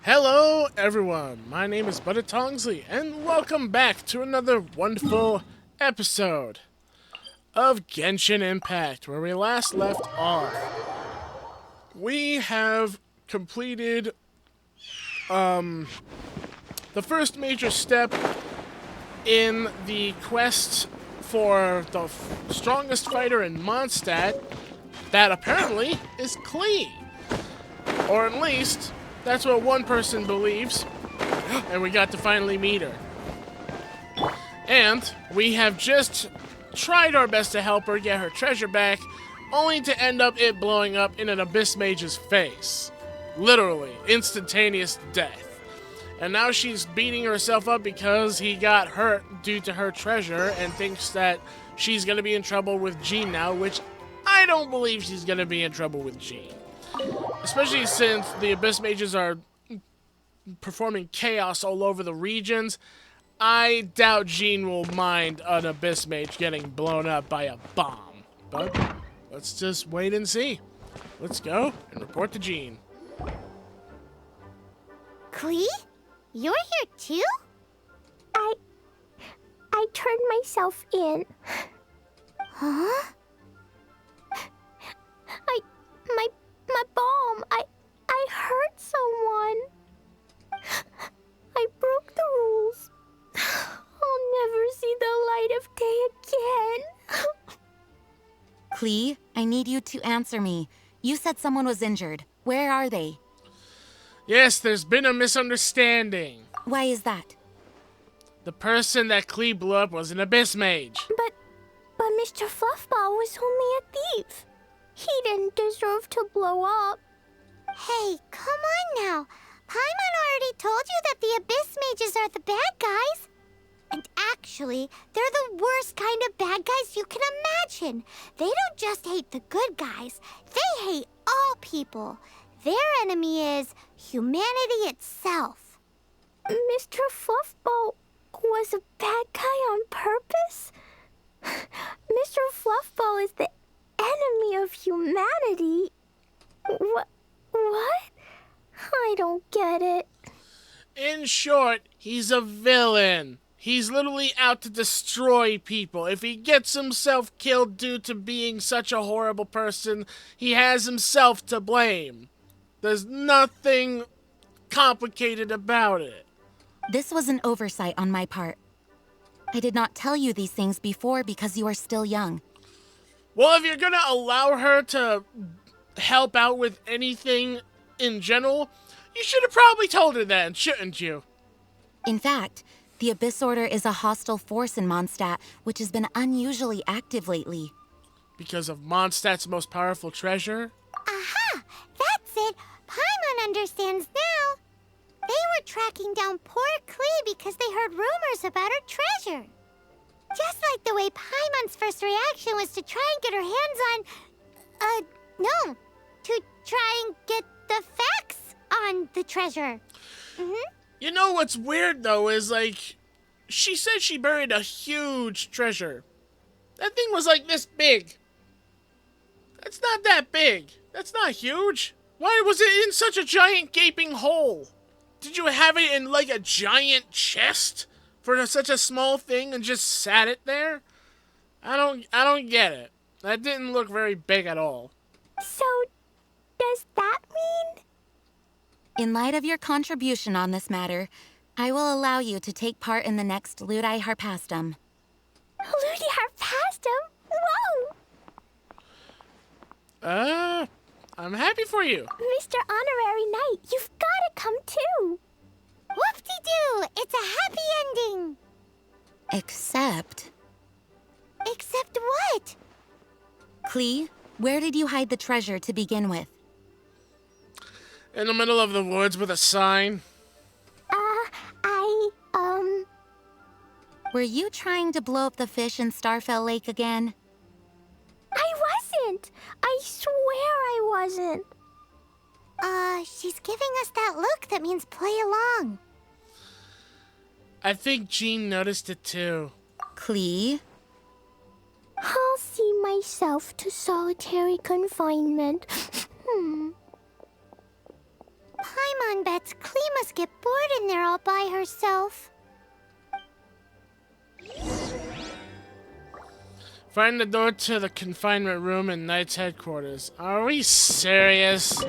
Hello everyone, my name is Tongsly, and welcome back to another wonderful episode of Genshin Impact, where we last left off. We have completed the first major step in the quest for the strongest fighter in Mondstadt, that apparently is Klee. Or at least, that's what one person believes, and we got to finally meet her. And we have just tried our best to help her get her treasure back, only to end up it blowing up in an Abyss Mage's face. Literally, instantaneous death. And now she's beating herself up because he got hurt due to her treasure and thinks that she's gonna be in trouble with Jean now, which I don't believe she's gonna be in trouble with Jean. Especially since the Abyss Mages are performing chaos all over the regions. I doubt Jean will mind an Abyss Mage getting blown up by a bomb. But let's just wait and see. Let's go and report to Jean. Klee? You're here too? I turned myself in. Huh? My bomb. I hurt someone. I broke the rules. I'll never see the light of day again. Klee, I need you to answer me. You said someone was injured. Where are they? Yes, there's been a misunderstanding. Why is that? The person that Klee blew up was an Abyss Mage. But Mr. Fluffball was only a thief. He didn't deserve to blow up. Hey, come on now. Paimon already told you that the Abyss Mages are the bad guys. And actually, they're the worst kind of bad guys you can imagine. They don't just hate the good guys. They hate all people. Their enemy is humanity itself. Mr. Fluffball was a bad guy on purpose? Mr. Fluffball is the enemy of humanity? What? I don't get it. In short, he's a villain. He's literally out to destroy people. If he gets himself killed due to being such a horrible person, he has himself to blame. There's nothing complicated about it. This was an oversight on my part. I did not tell you these things before because you are still young. Well, if you're gonna allow her to help out with anything in general, you should have probably told her then, shouldn't you? In fact, the Abyss Order is a hostile force in Mondstadt, which has been unusually active lately. Because of Mondstadt's most powerful treasure? Aha! That's it! Paimon understands now. They were tracking down poor Klee because they heard rumors about her treasure. Just like the way Paimon's first reaction was to try and get her hands on... no. To try and get the facts on the treasure. You know what's weird, though, is, like, she said she buried a huge treasure. That thing was, like, this big. That's not that big. That's not huge. Why was it in such a giant gaping hole? Did you have it in, like, a giant chest for such a small thing and just sat it there? I don't get it. That didn't look very big at all. So, does that mean... In light of your contribution on this matter, I will allow you to take part in the next Ludi Harpastum. Ludi Harpastum? Whoa! I'm happy for you. Mr. Honorary Knight, you've gotta come too. Whoop-de-doo! It's a happy ending! Except... Except what? Klee, where did you hide the treasure to begin with? In the middle of the woods with a sign. Were you trying to blow up the fish in Starfell Lake again? I wasn't! I swear I wasn't. She's giving us that look that means play along. I think Jean noticed it too. Klee? I'll see myself to solitary confinement. Paimon bets Klee must get bored in there all by herself. Find the door to the confinement room in Knight's headquarters. Are we serious?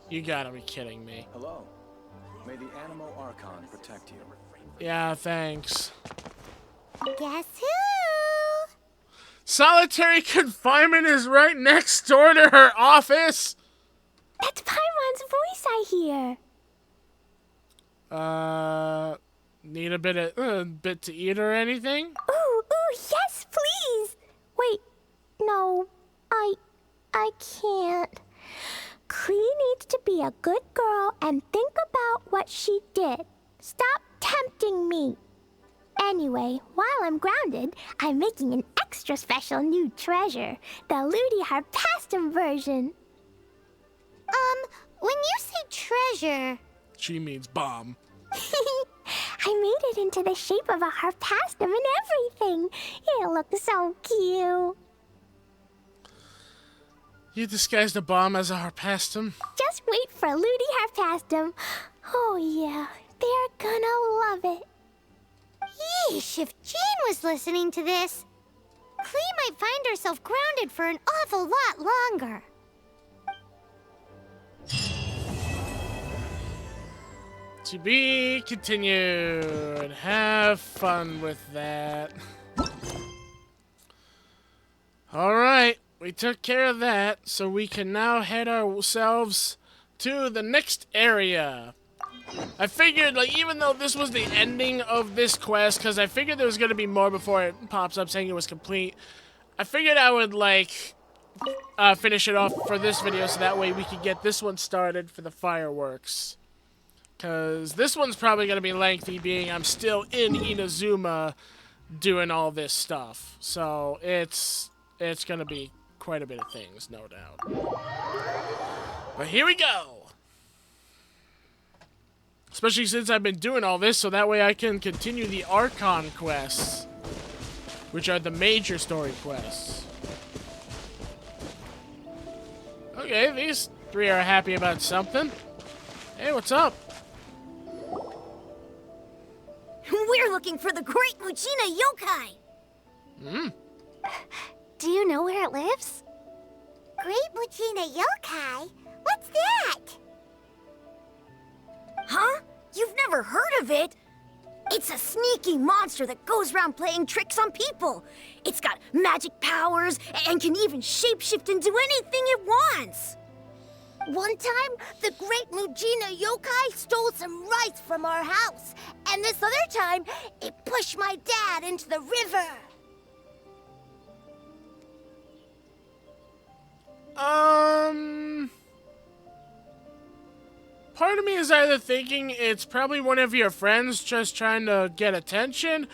You gotta be kidding me. Hello. May the Animo Archon protect you. Yeah, thanks. Guess who? Solitary Confinement is right next door to her office? That's Paimon's voice I hear. Need a bit to eat or anything? Ooh, yes, please. Wait, no, I can't. Klee needs to be a good girl and think about what she did. Stop tempting me. Anyway, while I'm grounded, I'm making an extra special new treasure, the Ludi Harpastum version. When you say treasure... She means bomb. I made it into the shape of a harpastum and everything. It looks so cute. You disguised a bomb as a harpastum? Just wait for Ludi Harpastum. Oh yeah, they're gonna love it. Yeesh, if Jane was listening to this, Klee might find herself grounded for an awful lot longer. To be continued. Have fun with that. Alright, we took care of that, so we can now head ourselves to the next area. I figured, like, even though this was the ending of this quest, because I figured there was going to be more before it pops up saying it was complete, I figured I would, like, finish it off for this video so that way we could get this one started for the fireworks. Because this one's probably going to be lengthy, being I'm still in Inazuma doing all this stuff. So it's going to be quite a bit of things, no doubt. But here we go! Especially since I've been doing all this, so that way I can continue the Archon quests, which are the major story quests. Okay, these three are happy about something. Hey, what's up? We're looking for the Great Muchina Yokai. Do you know where it lives? Great Muchina Yokai? What's that? Huh? You've never heard of it? It's a sneaky monster that goes around playing tricks on people. It's got magic powers and can even shapeshift into anything it wants. One time, the Great Mujina Yokai stole some rice from our house. And this other time, it pushed my dad into the river. Part of me is either thinking it's probably one of your friends just trying to get attention,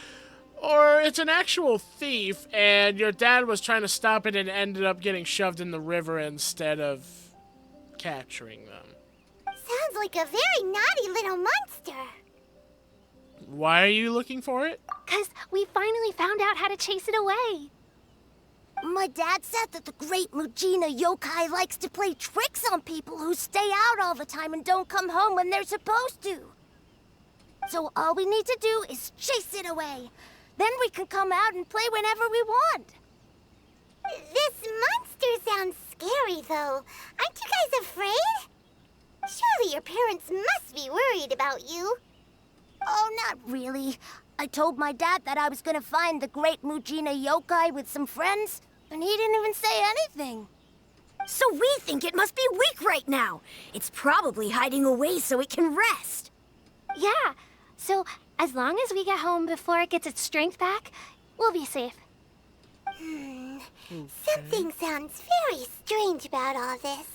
or it's an actual thief and your dad was trying to stop it and ended up getting shoved in the river instead of capturing them. Sounds like a very naughty little monster. Why are you looking for it? 'Cause we finally found out how to chase it away. My dad said that the Great Mujina Yokai likes to play tricks on people who stay out all the time and don't come home when they're supposed to. So all we need to do is chase it away. Then we can come out and play whenever we want. This monster sounds scary, though. Aren't you guys afraid? Surely your parents must be worried about you. Oh, not really. I told my dad that I was gonna find the Great Mujina Yokai with some friends, and he didn't even say anything. So we think it must be weak right now. It's probably hiding away so it can rest. Yeah, so as long as we get home before it gets its strength back, we'll be safe. Something sounds very strange about all this,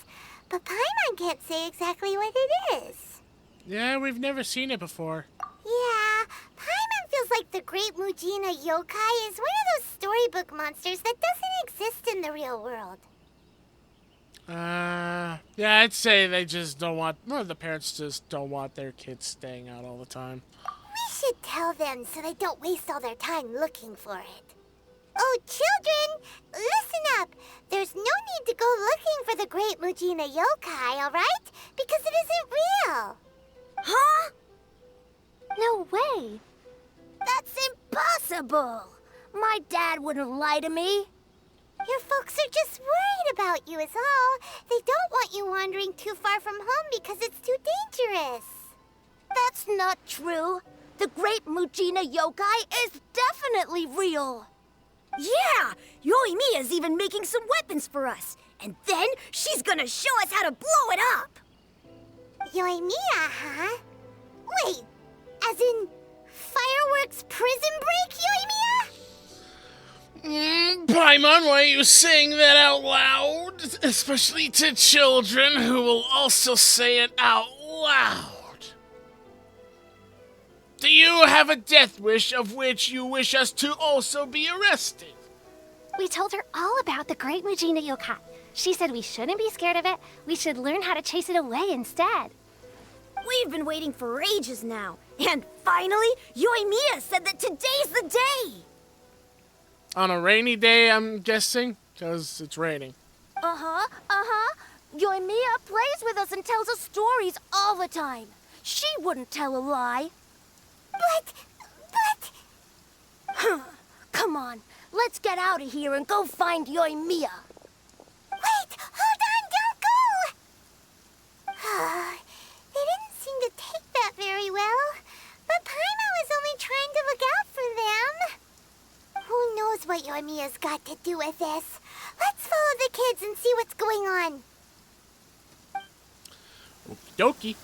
but Paimon can't say exactly what it is. Yeah, we've never seen it before. Yeah, Paimon feels like the Great Mujina Yokai is one of those storybook monsters that doesn't exist in the real world. Yeah, I'd say they just don't want, well, the parents just don't want their kids staying out all the time. We should tell them so they don't waste all their time looking for it. Oh, children, listen up. There's no need to go looking for the great Mujina yokai, alright? Because it isn't real. Huh? No way. That's impossible! My dad wouldn't lie to me. Your folks are just worried about you is all. They don't want you wandering too far from home because it's too dangerous. That's not true. The great Mujina yokai is definitely real. Yeah! Yoimiya's even making some weapons for us. And then she's gonna show us how to blow it up! Yoimiya, huh? Wait, as in fireworks prison break, Yoimiya? Paimon, why are you saying that out loud? Especially to children who will also say it out loud. Do you have a death wish of which you wish us to also be arrested? We told her all about the great Mujina yokai. She said we shouldn't be scared of it. We should learn how to chase it away instead. We've been waiting for ages now. And finally, Yoimiya said that today's the day! On a rainy day, I'm guessing? Because it's raining. Yoimiya plays with us and tells us stories all the time. She wouldn't tell a lie. But... Come on, let's get out of here and go find Yoimiya. Wait! Hold on! Don't go! They didn't seem to take that very well. But Paimon was only trying to look out for them. Who knows what Yoimiya's got to do with this? Let's follow the kids and see what's going on. Okie dokie.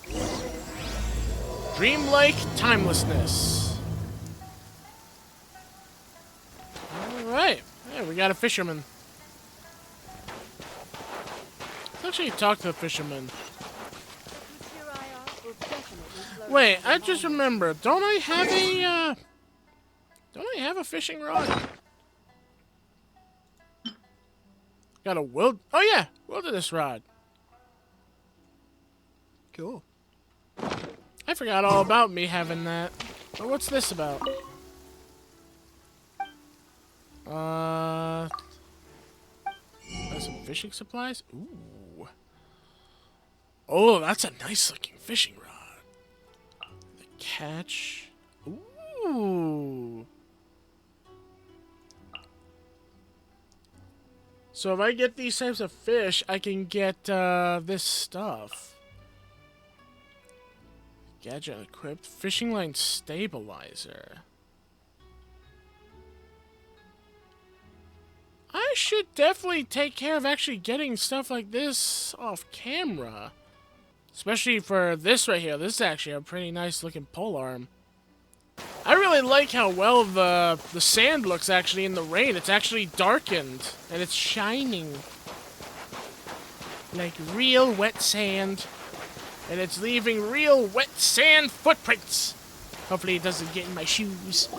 Dreamlike timelessness. Alright. Yeah, we got a fisherman. Let's actually talk to the fisherman. Wait, I just remembered. Don't I have a fishing rod? Got a oh yeah, wilderness rod. Cool. I forgot all about me having that. But what's this about? Some fishing supplies? Ooh. Oh, that's a nice looking fishing rod. The catch. Ooh. So if I get these types of fish, I can get this stuff. Gadget equipped. Fishing line stabilizer. I should definitely take care of actually getting stuff like this off camera. Especially for this right here. This is actually a pretty nice looking polearm. I really like how well the sand looks actually in the rain. It's actually darkened and it's shining. Like real wet sand. And it's leaving real wet sand footprints. Hopefully it doesn't get in my shoes.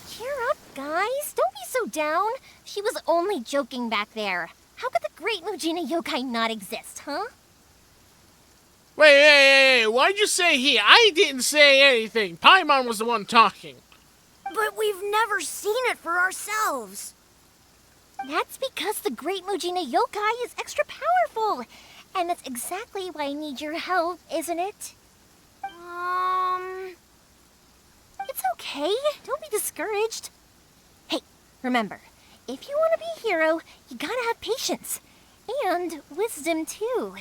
Cheer up, guys. Don't be so down. She was only joking back there. How could the great Mujina yokai not exist, huh? Wait, why'd you say he? I didn't say anything. Paimon was the one talking. But we've never seen it for ourselves. That's because the great Mujina yokai is extra powerful. And that's exactly why I need your help, isn't it? It's okay. Don't be discouraged. Hey, remember, if you want to be a hero, you gotta have patience. And wisdom, too.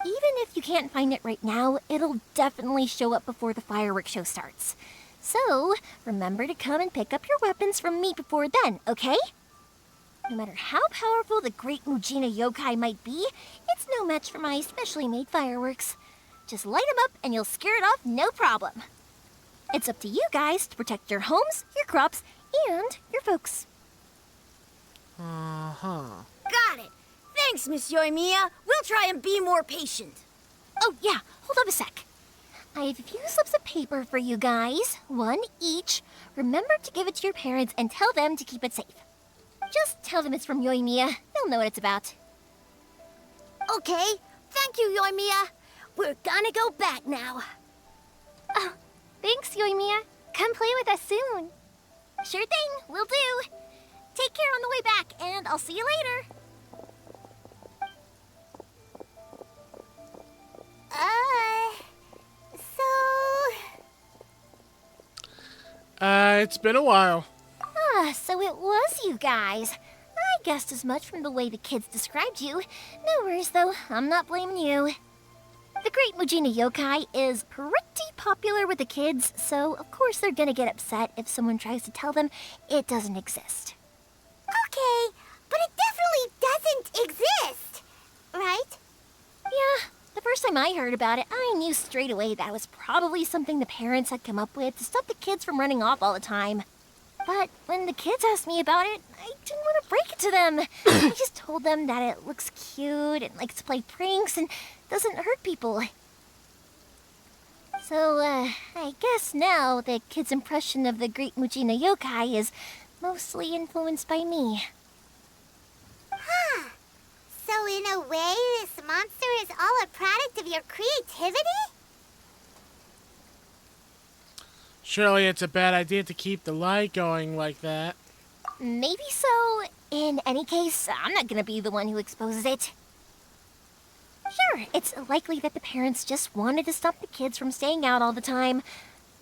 Even if you can't find it right now, it'll definitely show up before the fireworks show starts. So, remember to come and pick up your weapons from me before then, okay? No matter how powerful the great Mujina yokai might be, it's no match for my specially made fireworks. Just light them up and you'll scare it off no problem. It's up to you guys to protect your homes, your crops, and your folks. Uh-huh. Got it. Thanks, Miss Yoimiya. We'll try and be more patient. Oh, yeah, hold up a sec. I have a few slips of paper for you guys, one each. Remember to give it to your parents and tell them to keep it safe. Just tell them it's from Yoimiya. They'll know what it's about. Okay. Thank you, Yoimiya. We're gonna go back now. Oh, thanks, Yoimiya. Come play with us soon. Sure thing, will do. take care on the way back, and I'll see you later. It's been a while. So it was you guys. I guessed as much from the way the kids described you. No worries, though. I'm not blaming you. The Great Mujina Yokai is pretty popular with the kids, so of course they're gonna get upset if someone tries to tell them it doesn't exist. Okay, but it definitely doesn't exist, right? Yeah, the first time I heard about it, I knew straight away that was probably something the parents had come up with to stop the kids from running off all the time. But when the kids asked me about it, I didn't want to break it to them. I just told them that it looks cute and likes to play pranks and doesn't hurt people. So, I guess now the kids' impression of the Great Mujina Yokai is mostly influenced by me. Huh. So in a way, this monster is all a product of your creativity? Surely it's a bad idea to keep the light going like that. Maybe so. In any case, I'm not gonna be the one who exposes it. Sure, it's likely that the parents just wanted to stop the kids from staying out all the time,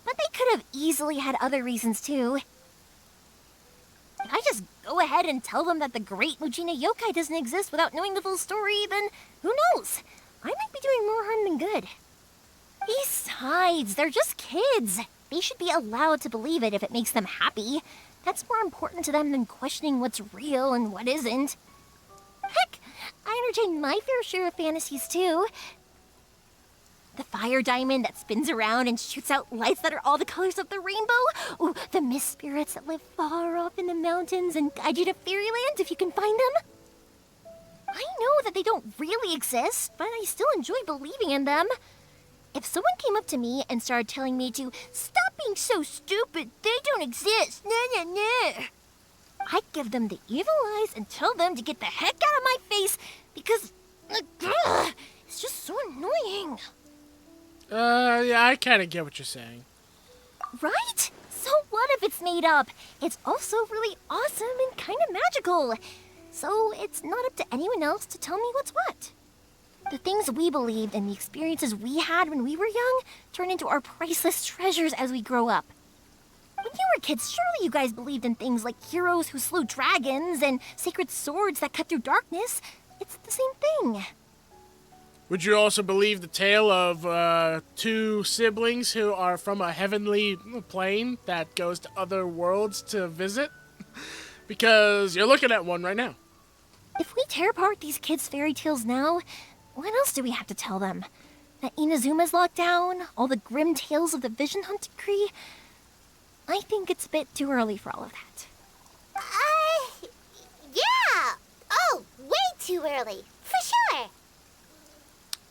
but they could have easily had other reasons too. If I just go ahead and tell them that the Great Mujina Yokai doesn't exist without knowing the full story, then who knows? I might be doing more harm than good. Besides, they're just kids. They should be allowed to believe it if it makes them happy. That's more important to them than questioning what's real and what isn't. Heck, I entertain my fair share of fantasies too. The fire diamond that spins around and shoots out lights that are all the colors of the rainbow. Ooh, the mist spirits that live far off in the mountains and guide you to fairyland if you can find them. I know that they don't really exist, but I still enjoy believing in them. If someone came up to me and started telling me to stop being so stupid, they don't exist, I'd give them the evil eyes and tell them to get the heck out of my face because it's just so annoying. Yeah, I kind of get what you're saying. Right? So what if it's made up? It's also really awesome and kind of magical. So it's not up to anyone else to tell me what's what. The things we believed and the experiences we had when we were young turn into our priceless treasures as we grow up. When you were kids, surely you guys believed in things like heroes who slew dragons and sacred swords that cut through darkness. It's the same thing. Would you also believe the tale of two siblings who are from a heavenly plane that goes to other worlds to visit? Because you're looking at one right now. If we tear apart these kids' fairy tales now, what else do we have to tell them? That Inazuma's locked down? All the grim tales of the Vision Hunt decree? I think it's a bit too early for all of that. Yeah! Oh, way too early, for sure!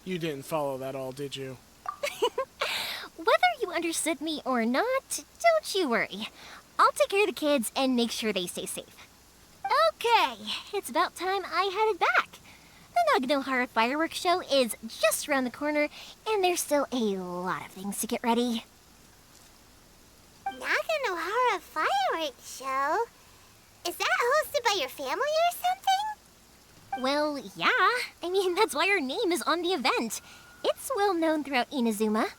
You didn't follow that all, did you? Whether you understood me or not, don't you worry. I'll take care of the kids and make sure they stay safe. Okay, it's about time I headed back. The Naganohara fireworks show is just around the corner, and there's still a lot of things to get ready. Naganohara fireworks show? Is that hosted by your family or something? Well, yeah. I mean, that's why our name is on the event. It's well known throughout Inazuma.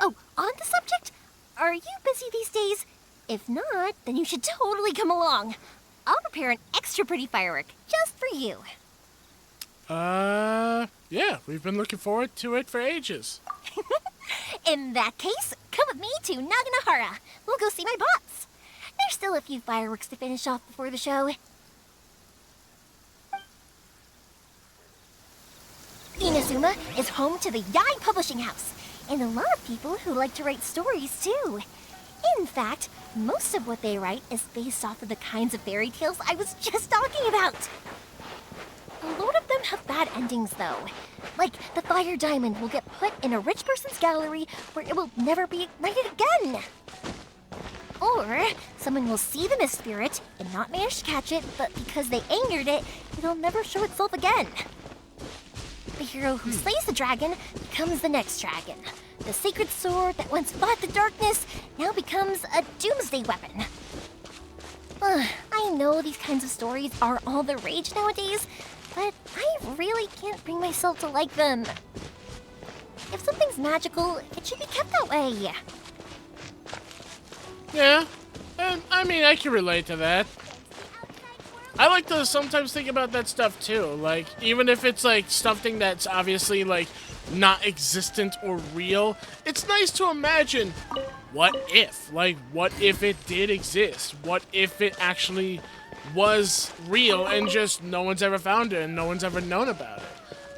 Oh, on the subject, are you busy these days? If not, then you should totally come along. I'll prepare an extra pretty firework just for you. Yeah, we've been looking forward to it for ages. In that case, come with me to Naganohara. We'll go see my boss. There's still a few fireworks to finish off before the show. Inazuma is home to the Yai Publishing House, and a lot of people who like to write stories too. In fact, most of what they write is based off of the kinds of fairy tales I was just talking about. A lot of them have bad endings, though. Like, the fire diamond will get put in a rich person's gallery where it will never be ignited again. Or, someone will see the mist spirit and not manage to catch it, but because they angered it, it'll never show itself again. The hero who slays the dragon becomes the next dragon. The sacred sword that once fought the darkness now becomes a doomsday weapon. I I know these kinds of stories are all the rage nowadays, but I really can't bring myself to like them. If something's magical, it should be kept that way. Yeah, and I mean, I can relate to that. I like to sometimes think about that stuff too. Like, even if it's like something that's obviously like not existent or real, it's nice to imagine what if? Like, what if it did exist? What if it actually was real and just no one's ever found it and no one's ever known about it?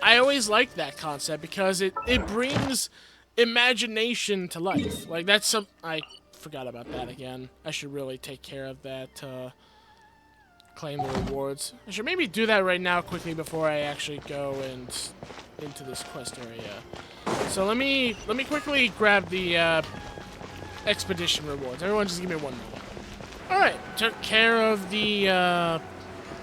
I always like that concept because it brings imagination to life. Like, that's some... I forgot about that again. I should really take care of that, claim the rewards. I should maybe do that right now quickly before I actually go and into this quest area. So let me quickly grab the expedition rewards. Everyone just give me 1 minute. Alright, took care of the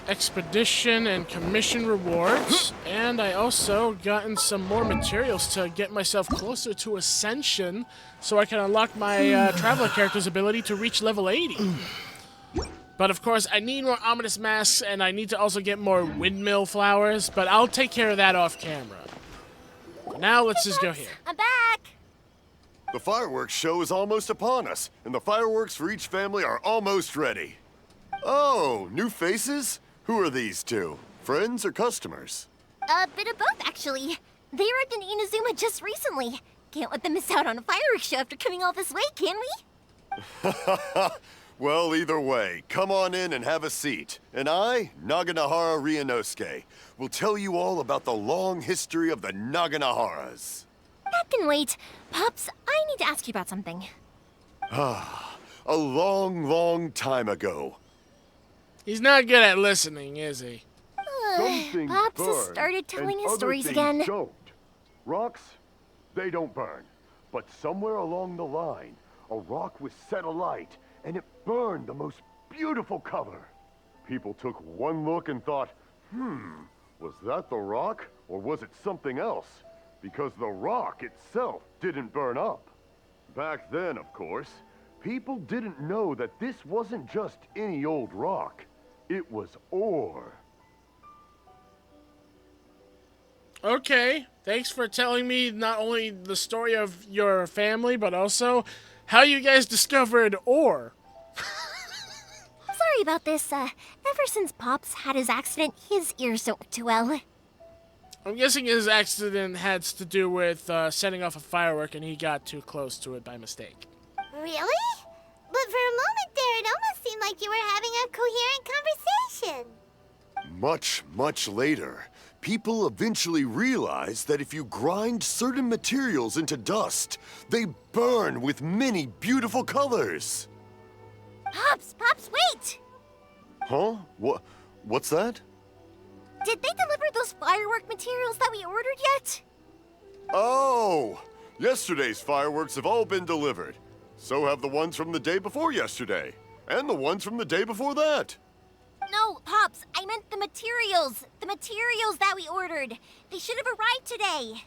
expedition and commission rewards, and I also gotten some more materials to get myself closer to Ascension so I can unlock my Traveler character's ability to reach level 80. But of course, I need more Ominous Masks, and I need to also get more Windmill Flowers, but I'll take care of that off camera. Now let's just go here. I'm back! The fireworks show is almost upon us, and the fireworks for each family are almost ready. Oh, new faces? Who are these two? Friends or customers? A bit of both, actually. They arrived in Inazuma just recently. Can't let them miss out on a fireworks show after coming all this way, can we? Well, either way, come on in and have a seat. And I, Naganahara Ryunosuke, will tell you all about the long history of the Naganaharas. That can wait. Pops, I need to ask you about something. A long, long time ago. He's not good at listening, is he? Some things Pops has burn, started telling and his other stories things again. Don't. Rocks, they don't burn. But somewhere along the line, a rock was set alight, and it burned the most beautiful color. People took one look and thought, was that the rock, or was it something else? Because the rock itself didn't burn up. Back then, of course, people didn't know that this wasn't just any old rock. It was ore. Okay, thanks for telling me not only the story of your family, but also how you guys discovered ore. Sorry about this. Ever since Pops had his accident, his ears don't work too well. I'm guessing his accident had to do with setting off a firework and he got too close to it by mistake. Really? But for a moment there, it almost seemed like you were having a coherent conversation. Much, much later, people eventually realized that if you grind certain materials into dust, they burn with many beautiful colors. Pops, wait! Huh? What's that? Did they deliver those firework materials that we ordered yet? Oh! Yesterday's fireworks have all been delivered. So have the ones from the day before yesterday. And the ones from the day before that. No, Pops, I meant the materials. The materials that we ordered. They should have arrived today.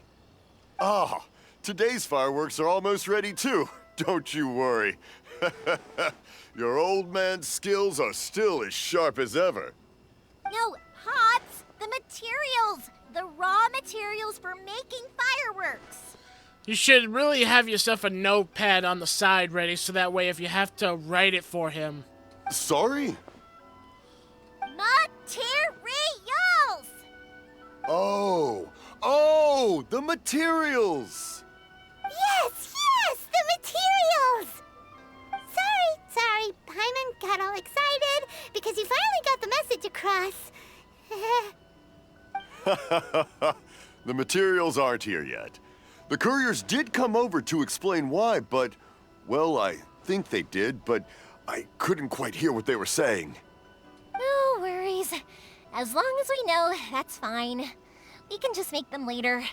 Ah, today's fireworks are almost ready too. Don't you worry. Your old man's skills are still as sharp as ever. No, Pops, the materials. The raw materials for making fireworks. You should really have yourself a notepad on the side ready so that way if you have to write it for him. Sorry? Materials! Oh, the materials! Yes, the materials! Sorry, Paimon got all excited because he finally got the message across. The materials aren't here yet. The couriers did come over to explain why, but, well, I think they did, but I couldn't quite hear what they were saying. No worries. As long as we know, that's fine. We can just make them later.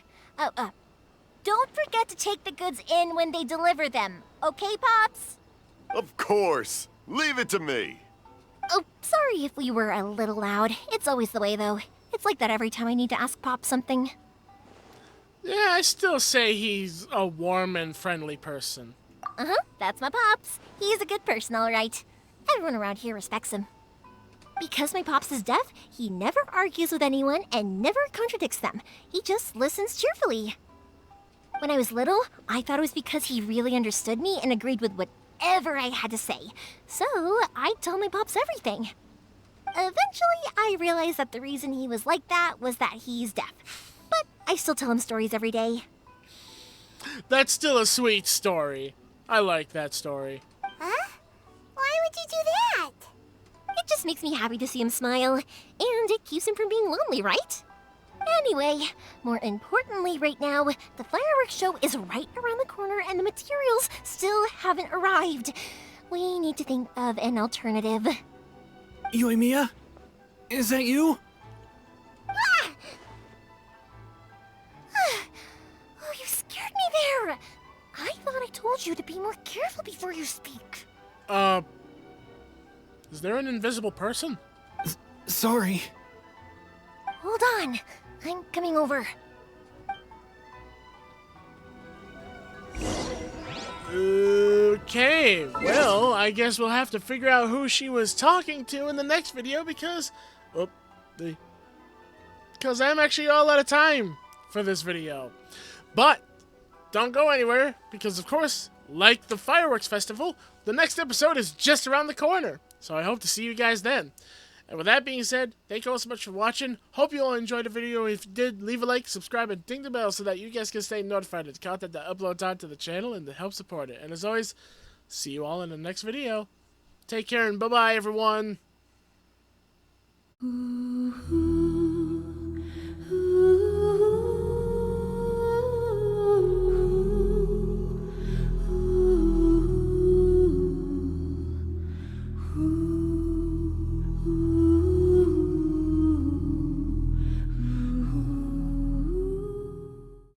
Don't forget to take the goods in when they deliver them. Okay, Pops? Of course. Leave it to me. Oh, sorry if we were a little loud. It's always the way, though. It's like that every time I need to ask Pop something. Yeah, I still say he's a warm and friendly person. That's my Pops. He's a good person, all right. Everyone around here respects him. Because my pops is deaf, he never argues with anyone and never contradicts them. He just listens cheerfully. When I was little, I thought it was because he really understood me and agreed with whatever I had to say. So I told my pops everything. Eventually, I realized that the reason he was like that was that he's deaf. But I still tell him stories every day. That's still a sweet story. I like that story. Huh? Why would you do that? It just makes me happy to see him smile, and it keeps him from being lonely, right? Anyway, more importantly right now, the fireworks show is right around the corner and the materials still haven't arrived. We need to think of an alternative. Yoimiya? Is that you? Ah! Oh, you scared me there! I thought I told you to be more careful before you speak. Is there an invisible person? Sorry. Hold on, I'm coming over. Okay, well, I guess we'll have to figure out who she was talking to in the next video because I'm actually all out of time for this video. But don't go anywhere because, of course, like the fireworks festival, the next episode is just around the corner. So I hope to see you guys then. And with that being said, thank you all so much for watching. Hope you all enjoyed the video. If you did, leave a like, subscribe, and ding the bell so that you guys can stay notified of the content that uploads onto the channel and to help support it. And as always, see you all in the next video. Take care and bye-bye, everyone.